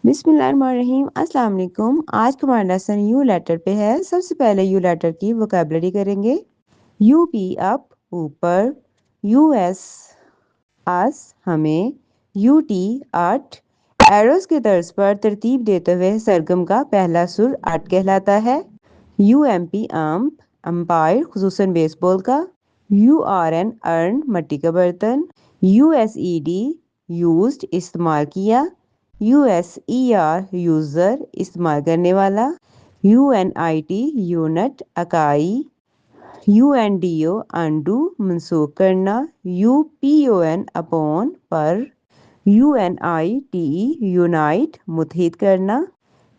बिस्मिल्लाहिर्रहमानिर्रहीम। अस्सलाम वालेकुम। आज का हमारा लेसन यू लेटर पे है। सबसे पहले यू लेटर की वोकैबुलरी करेंगे। यू पी अप ऊपर, यू एस अस हमें, यू टी अट एरोस के तर्ज पर तरतीब देते हुए सरगम का पहला सुर अट कहलाता है। U M P ump umpire खुसूसन बेसबॉल का। यू आर एन अर्न मट्टी का बर्तन। U S E D used इस्तेमाल किया। U S E R user इस्तेमाल करने वाला। U N I T unit इकाई। U N D O undo मनसूख करना। U P O N upon पर। U N I T E unite मुत्तहिद करना।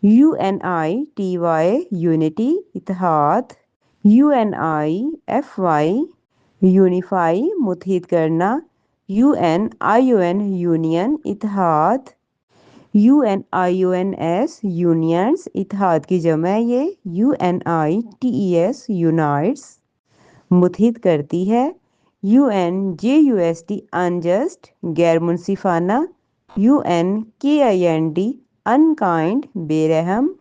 U N I T Y unity इत्तेहाद। यू एन आई एफ वाई यूनिफाई मुत्तहिद करना। U N I O N union इत्तेहाद। U N I O N S unions इत्तेहाद की जमा है ये। U N I T E S unites मुत्तहिद करती है। U N J U S T unjust गैर मुनसिफाना। U N K I N D unkind बेरहम।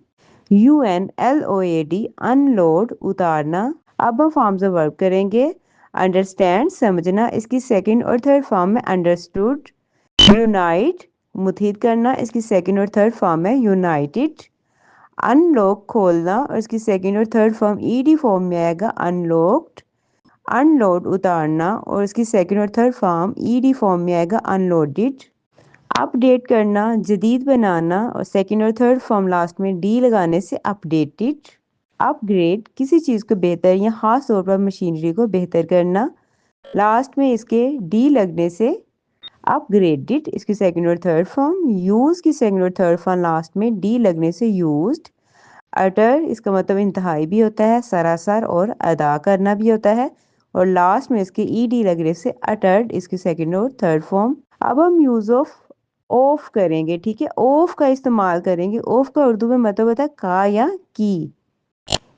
U N L O A D unload उतारना। अब हम फॉर्म्स ऑफ वर्ब करेंगे। अंडरस्टैंड समझना, इसकी सेकंड और थर्ड फॉर्म में अंडरस्टूड। यूनाइट मुत्तहिद करना, इसकी सेकंड और थर्ड फॉर्म है यूनाइटेड। अनलॉक खोलना और इसकी सेकंड और थर्ड फॉर्म ईडी फॉर्म में आएगा अनलॉक्ड। अनलोड उतारना और इसकी सेकंड और थर्ड फॉर्म ईडी फॉर्म में आएगा अनलोडेड। अपडेट करना, जदीद बनाना और सेकंड और थर्ड फॉर्म लास्ट में डी लगाने से अपडेटेड। अपग्रेड किसी चीज़ को बेहतर या ख़ास तौर पर मशीनरी को बेहतर करना, लास्ट में इसके डी लगने से अपग्रेडेड इसकी सेकंड और थर्ड फॉर्म। यूज़ की सेकंड और थर्ड फॉर्म लास्ट में डी लगने से यूज्ड। अटर इसका मतलब इंतहाई भी होता है, सरासर और अदा करना भी होता है, और लास्ट में इसके ई डी लगने से अटर्ड इसकी सेकंड और थर्ड फॉर्म। अब हम यूज़ ऑफ करेंगे, ठीक है। ऑफ का इस्तेमाल करेंगे। ऑफ का उर्दू में मतलब होता है का या की।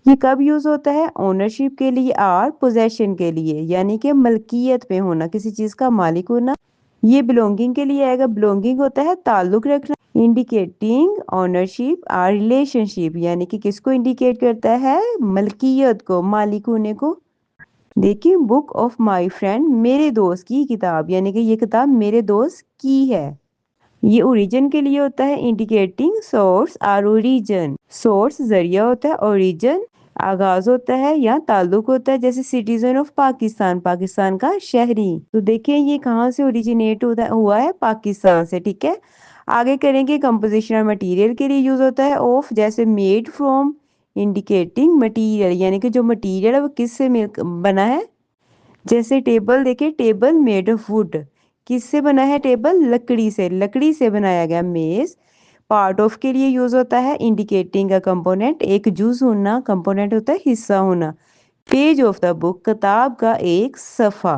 ये कब यूज होता है? ओनरशिप के लिए और पोजेशन के लिए, यानी कि मलकियत में होना, किसी चीज का मालिक होना। ये बिलोंगिंग के लिए आएगा। बिलोंगिंग होता है ताल्लुक रखना, इंडिकेटिंग ओनरशिप और रिलेशनशिप, यानी कि किसको इंडिकेट करता है? मलकियत को, मालिक होने को। देखिए, बुक ऑफ माई फ्रेंड मेरे दोस्त की किताब, यानी कि ये किताब मेरे दोस्त की है। ये ओरिजिन के लिए होता है, इंडिकेटिंग सोर्स और ओरिजिन। सोर्स जरिया होता है, ओरिजिन आगाज होता है या ताल्लुक होता है, जैसे सिटीजन ऑफ पाकिस्तान, पाकिस्तान का शहरी। तो देखिए ये कहाँ से ओरिजिनेट हुआ है? पाकिस्तान से, ठीक है। आगे करेंगे कंपोजिशन और मटेरियल के लिए यूज होता है ऑफ, जैसे मेड फ्रॉम, इंडिकेटिंग मटेरियल, यानी कि जो मटेरियल है वो किससे बना है। जैसे टेबल, देखिए टेबल मेड ऑफ वुड, किससे बना है टेबल? लकड़ी से, लकड़ी से बनाया गया। मेज पार्ट ऑफ के लिए यूज होता है, इंडिकेटिंग अ कंपोनेंट, एक जुज होना, कंपोनेंट होता है हिस्सा होना। पेज ऑफ द बुक किताब का एक सफ़ा।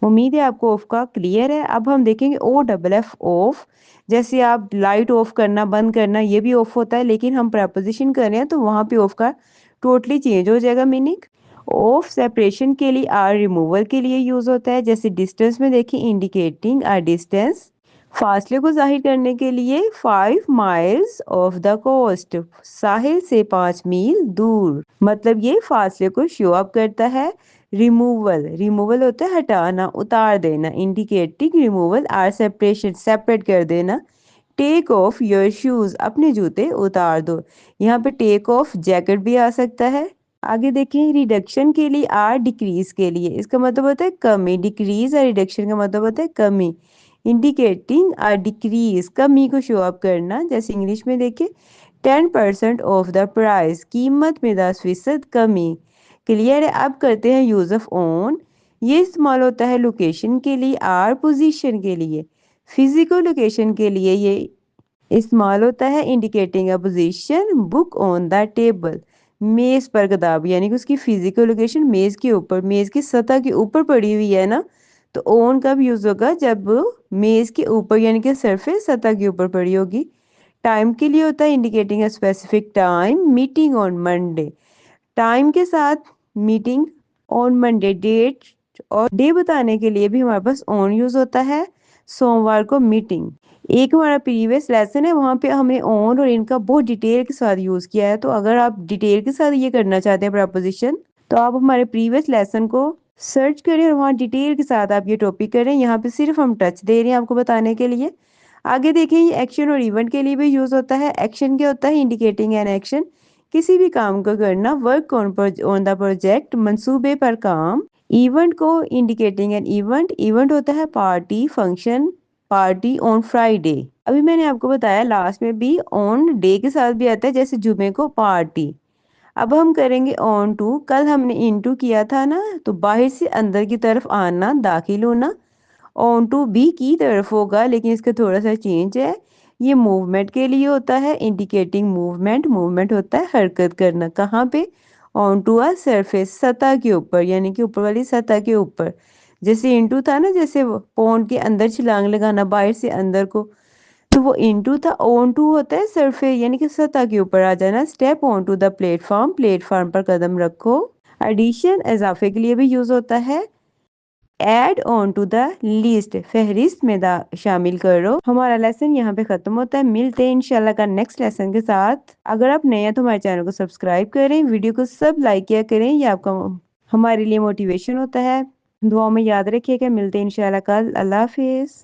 उम्मीद है आपको ऑफ का क्लियर है। अब हम देखेंगे ओ डबल एफ ऑफ। जैसे आप लाइट ऑफ करना, बंद करना, ये भी ऑफ होता है, लेकिन हम प्रपोजिशन कर रहे हैं तो वहां पे ऑफ का टोटली चेंज हो जाएगा मीनिंग। ऑफ सेपरेशन के लिए आर रिमूवल के लिए यूज होता है, जैसे डिस्टेंस में देखिए इंडिकेटिंग आर डिस्टेंस। फासले को जाहिर करने के लिए 5 माइल्स ऑफ द कोस्ट, साहिल से 5 मील दूर, मतलब ये फासले को शो अप करता है। रिमूवल, रिमूवल होता है हटाना, उतार देना, indicating removal or separation, separate कर देना। टेक ऑफ योर शूज, अपने जूते उतार दो, यहाँ पे टेक ऑफ जैकेट भी आ सकता है। आगे देखें, रिडक्शन के लिए आर डिक्रीज के लिए, इसका मतलब होता है कमी। डिक्रीज और रिडक्शन का मतलब होता है कमी, इंडिकेटिंग आर डिक्रीज, कमी को शो अप करना। जैसे इंग्लिश में देखिए 10% ऑफ द प्राइस, कीमत में 10% कमी। क्लियर है। अब करते हैं यूज ऑफ ऑन। ये इस्तेमाल होता है लोकेशन के लिए आर पोजीशन के लिए। फिजिकल लोकेशन के लिए ये इस्तेमाल होता है, indicating a position. Book on the table, मेज पर किताब, यानी कि उसकी फिजिकल लोकेशन मेज के ऊपर, मेज की सतह के ऊपर पड़ी हुई है ना। तो ऑन कब यूज होगा? जब मेज के ऊपर, यानी कि सरफेस, सतह के ऊपर पड़ी होगी। टाइम के लिए होता है, indicating a specific time. Meeting on Monday, time के साथ मीटिंग ऑन मंडे। डेट और डे बताने के लिए भी हमारे पास ऑन यूज होता है, सोमवार को मीटिंग। एक हमारा प्रीवियस लेसन है, वहाँ पे हमने ऑन और इन का बहुत डिटेल के साथ यूज़ किया है। तो अगर आप डिटेल के साथ ये करना चाहते हैं प्रपोजिशन, तो आप हमारे प्रीवियस लेसन को सर्च करें और वहाँ डिटेल के साथ आप ये टॉपिक करें। यहाँ पे सिर्फ हम टच दे रहे हैं आपको बताने के लिए। आगे देखें, ये एक्शन और इवेंट के लिए भी यूज़ होता है। एक्शन क्या होता है? इंडिकेटिंग एन एक्शन, किसी भी काम को करना। वर्क ऑन द प्रोजेक्ट, मंसूबे पर काम। इवेंट को इंडिकेटिंग एन इवेंट, इवेंट होता है party, function, party on Friday. अभी मैंने आपको बताया लास्ट में भी ऑन डे के साथ भी आता है, जैसे जुमे को पार्टी। अब हम करेंगे ऑन टू। कल हमने इनटू किया था ना, तो बाहर से अंदर की तरफ आना, दाखिल होना। ऑन टू बी की तरफ होगा, लेकिन इसका थोड़ा सा चेंज है। ये मूवमेंट के लिए होता है, इंडिकेटिंग मूवमेंट। मूवमेंट होता है हरकत करना। कहाँ पे? ऑन टू अ सरफेस, सतह के ऊपर, यानी कि ऊपर वाली सतह के ऊपर। जैसे इनटू था ना, जैसे पौंड के अंदर छलांग लगाना बाहर से अंदर को, तो वो इनटू था। ऑन टू होता है सरफेस, यानी कि सतह के ऊपर आ जाना। Step on to the platform, platform पर कदम रखो। एडिशन इजाफे के लिए भी यूज होता है। Add on to the list, फहरिस्त में शामिल करो। हमारा लेसन यहाँ पे खत्म होता है। मिलते हैं इंशाल्लाह का नेक्स्ट लेसन के साथ। अगर आप नए हैं तो हमारे चैनल को सब्सक्राइब करें, वीडियो को सब लाइक किया करें, ये आपका हमारे लिए मोटिवेशन होता है। दुआ में याद रखिएगा। मिलते हैं इंशाल्लाह कल। अल्लाह हाफिज।